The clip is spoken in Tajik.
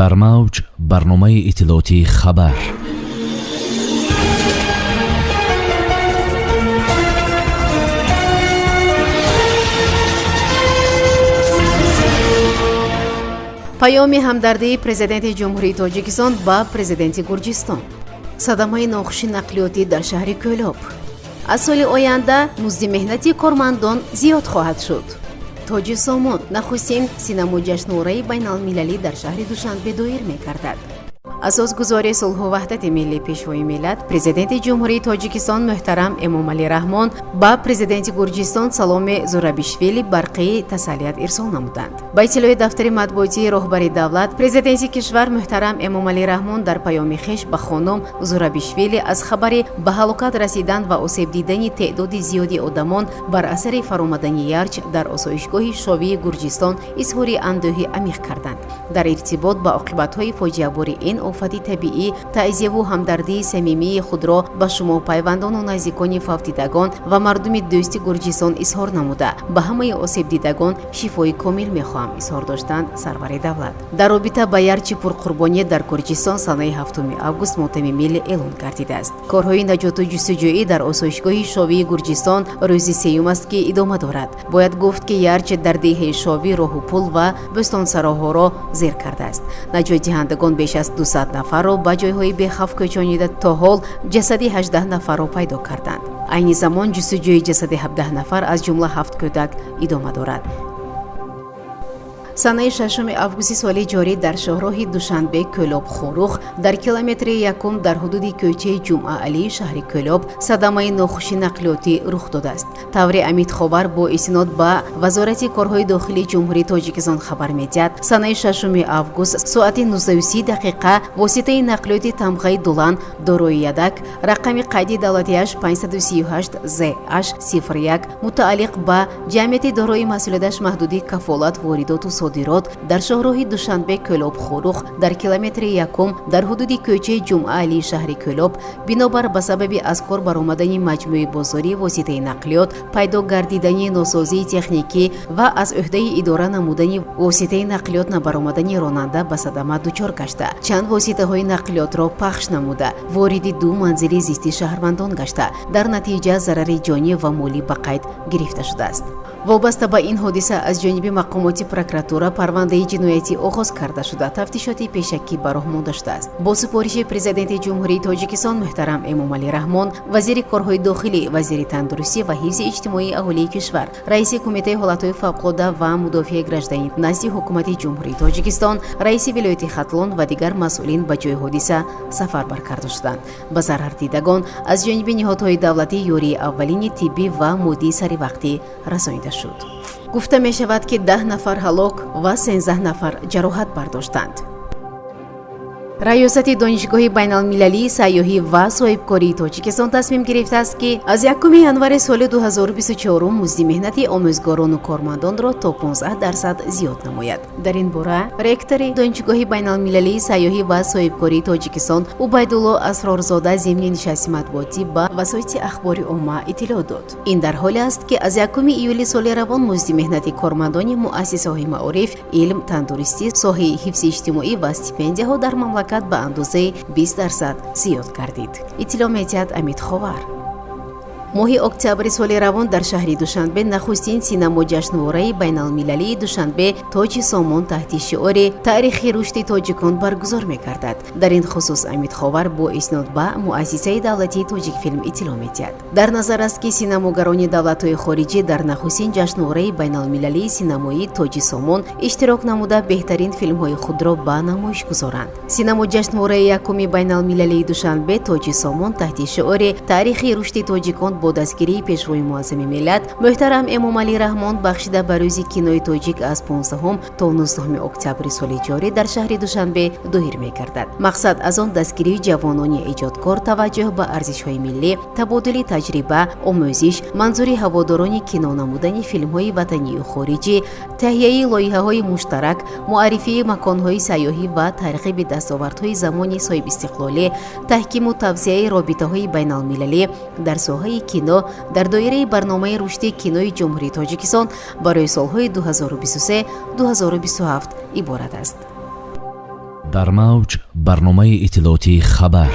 дар мавҷ барномаи иттилоотии хабар. паёми ҳамдардии президенти ҷумҳурии тоҷикистон ба президенти гурҷистон. садамаи нохуши нақлиётӣ дар шаҳри кӯлоб. аз соли оянда музди меҳнати кормандон зиёд хоҳад шуд. тоҷи сомон нахустин синаму ҷашнвораи байналмилалӣ дар шаҳри душанбе доир мекардад. асосгузори сулҳу ваҳдати миллӣ пешвои миллат президенти ҷумҳурии тоҷикистон муҳтарам эмомалӣ раҳмон ба президенти гурҷистон саломе зурабишвили барқии таслият ирсол намуданд. ба иттилои дафтари матбуотии роҳбари давлат, президенти кишвар муҳтарам эмомалӣ раҳмон дар паёми хеш ба хонум зурабишвили аз хабари ба ҳалокат расидан ва осеб дидани теъдоди зиёди одамон бар асари фаромадани ярч дар осоишгоҳи шовии гурҷистон изҳори андӯҳи амиқ карданд. дар иртибот ба оқибатҳои фоҷиабори ин офати табиӣ таъзияву ҳамдардии самимии худро ба шумо пайвандону наздикони фавтидагон ва мардуми дӯсти гурҷистон изҳор намуда, ба ҳамаи осебдидагон шифои комил мехоҳам изҳор доштанд сарвари давлат. дар робита ба ярчи пурқурбонӣ дар гурҷистон санаи 7 август мотами миллӣ эълон гардидааст. корҳои наҷоту ҷустуҷӯӣ дар осоишгоҳи шовии гурҷистон рӯзи сеюм аст ки идома дорад. бояд гуфт ки ярч дар деҳаи шовӣ роҳу пул ва бӯстонсароҳоро зер кардааст. наҷотдиҳандагон беш аз 200 нафарро ба ҷойҳои бехавф кӯчонида, то ҳол ҷасади 18 нафарро пайдо карданд. айни замон ҷустуҷӯи ҷасади 17 нафар аз ҷумла 7 кӯдак идома дорад. санаи 6 августи соли ҷорӣ дар шоҳроҳи душанбе кӯлоб хорух дар километри 1 дар ҳудуди кӯчаи ҷумъа алии шаҳри кӯлоб садамаи нохуши нақлиётӣ рух додааст. таври амид ховар бо истинод ба вазорати корҳои дохилии ҷумҳурии тоҷикистон хабар медиҳад, санаи 6 август соати 19:30 воситаи нақлиёти тамғаи дулан дорои ядак рақами қайди давлатиаш 538 ZH01 мутааллиқ ба ҷамъияти дорои масъулияташ маҳдуди кафолат воридоту содирот дар шоҳроҳи душанбе кӯлоб хорух дар километри 1 дар ҳудуди кӯчаи ҷумъа алии шаҳри кӯлоб бинобар ба сабаби аз кор баромадани маҷмӯи бозории воситаи нақлиёт, пайдо гардидани носозии техникӣ ва аз ӯҳдаи идора намудани воситаи нақлиёт набаромадани ронанда ба садама дучор гашта, чанд воситаҳои нақлиётро пахш намуда, вориди 2 манзили зисти шаҳрвандон гашта, дар натиҷа зарари ҷонӣ ва молӣ ба қайд гирифта шудааст. вобаста ба ин ҳодиса аз ҷониби мақомоти прокуратура парвандаи ҷиноятӣ оғоз карда шуда тафтишоти пешакӣ ба роҳ монда шудааст. бо супориши президенти ҷумҳурии тоҷикистон муҳтарам эмомалӣ раҳмон, вазири корҳои дохилӣ, вазири тандурустӣ ва ҳифзи иҷтимоии аҳолии кишвар, раиси кумитаи ҳолатҳои фавқулодда ва мудофиаи гражданӣ назди ҳукумати ҷумҳурии тоҷикистон, раиси вилояти хатлон ва дигар масъулин ба ҷои ҳодиса сафарбар карда шуданд. ба зарардидагон аз ҷониби ниҳодҳои давлатӣ ёрии аввалини тиббӣ ва моддии саривақтӣ расонида шуд. гуфта мешавад ки 10 нафар ҳалок ва 13 нафар ҷароҳат бардоштанд. раёсати донишгоҳи байналмилалии сайёҳӣ ва соҳибкории тоҷикистон тасмим гирифтааст ки аз 1 январи соли 2024 музди меҳнати омӯзгорону кормандонро то 15% зиёд намояд. дар ин бора ректори донишгоҳи байналмилалии сайёҳӣ ва соҳибкории тоҷикистон убайдулло асрорзода зимни нишасти матбуотӣ ба васоити ахбори умма иттилоъ дод. ин дар ҳоле аст ки аз 1 июли соли равон музди меҳнати кормандони муассисаҳои маориф, илм, тандурустӣ, соҳаи ҳифзи иҷтимоӣ ва стипендияҳо дар мамлакат ба андозаи 20% зиёд гардид. иттилоъ медиҳад Амид Ховар. моҳи октябри соли равон дар шаҳри душанбе нахустин синамо ҷашнвораи байналмилалии душанбе тоҷи сомон таҳти шиори таърихи рушди тоҷикон баргузор мекардад. дар ин хусус Амид Ховар бо иснод ба муассисаи давлатии Тоҷикфилм иттилоъ медиҳад. дар назар аст ки синамогарони давлатҳои хориҷӣ дар нахустин ҷашнвораи байналмилалии синамои тоҷи сомон иштирок намуда беҳтарин филмҳои худро ба намоиш гузоранд. синамо ҷашнвораи 1 байналмилалии душанбе тоҷи сомон таҳти шиори таърихи рушди тоҷикон бо дастгирии пешвои муаззами миллат муҳтарам эмомалӣ раҳмон бахшида ба рӯзи кинои тоҷик аз 15 то 19 октябри соли ҷорӣ дар шаҳри душанбе доир мегардад. мақсад аз он дастгирии ҷавонони эҷодкор, таваҷҷӯҳ ба арзишҳои миллӣ, табодули таҷриба, омӯзиш, манзури ҳаводорони кино намудани филмҳои ватанию хориҷӣ, таҳияи лоиҳаҳои муштарак, муаррифии маконҳои сайёҳӣ ва тарғиби дастовардҳои замони соҳибистиқлолӣ, таҳкиму тавсеяи робитаҳои байналмилалӣ дар соҳаи кино дар доираи барномаи рушди кинои ҷумҳурии Тоҷикистон барои солҳои 2023-2027 иборат аст. дар мавҷ барномаи иттилоотии хабар.